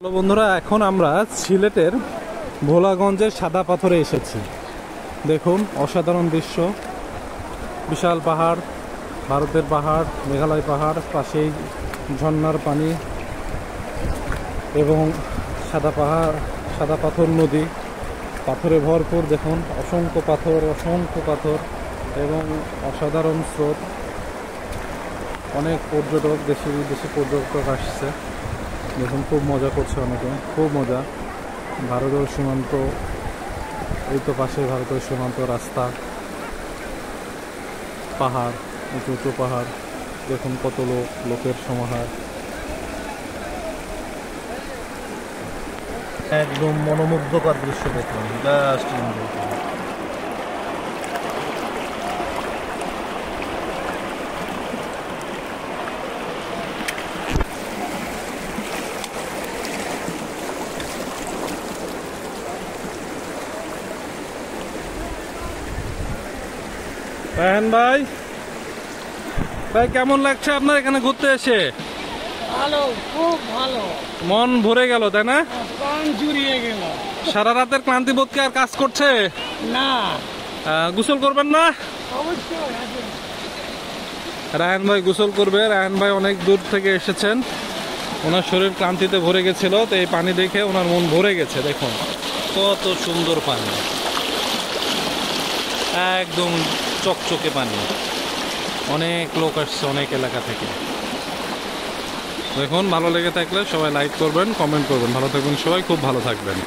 Hello বন্ধুরা, এখন আমরা সিলেটের ভোলাগঞ্জের সাদা পাথরে এসেছি। দেখুন অসাধারণ দৃশ্য, বিশাল পাহাড়, ভারতের পাহাড়, মেঘালয় পাহাড়, পাশেই ঝর্ণার পানি এবং সাদা পাহাড়, সাদা পাথর নদী, পাথরে ভরপুর। দেখুন অসংখ্য পাথর এবং অসাধারণ স্রোত। অনেক পর্যটক, দেশি বিদেশি পর্যটক আসছে। দেখুন খুব মজা করছে অনেকে, খুব মজা। ভারতীয় সীমান্ত, এই তো পাশে ভারতীয় সীমান্ত রাস্তা, পাহাড়, উঁচু উঁচু পাহাড়। দেখুন কত লোকের সমাহার, একদম মনোমুগ্ধকর দৃশ্য দেখুন। জাস্ট এনজয় করুন। রায়হান ভাই, কেমন লাগছে আপনার এখানে ঘুরতে এসে? ভালো, খুব ভালো। মন ভরে গেল, তাই না? প্রাণ জুড়িয়ে গেল। সারা রাতের ক্লান্তি বোধ কি আর কাজ করছে না? গোসল করবেন না? অবশ্যই আসুন। রায়হান ভাই গোসল করবে। রায়হান ভাই অনেক দূর থেকে এসেছেন, ওনার শরীর ক্লান্তিতে ভরে গেছিল, তো এই পানি দেখে ওনার মন ভরে গেছে। দেখুন কত সুন্দর পানি, একদম চকচকে পানি। অনেক লোক আসছে অনেক এলাকা থেকে। দেখুন ভালো লেগে থাকলে সবাই লাইক করবেন, কমেন্ট করবেন। ভালো থাকবেন সবাই, খুব ভালো থাকবেন।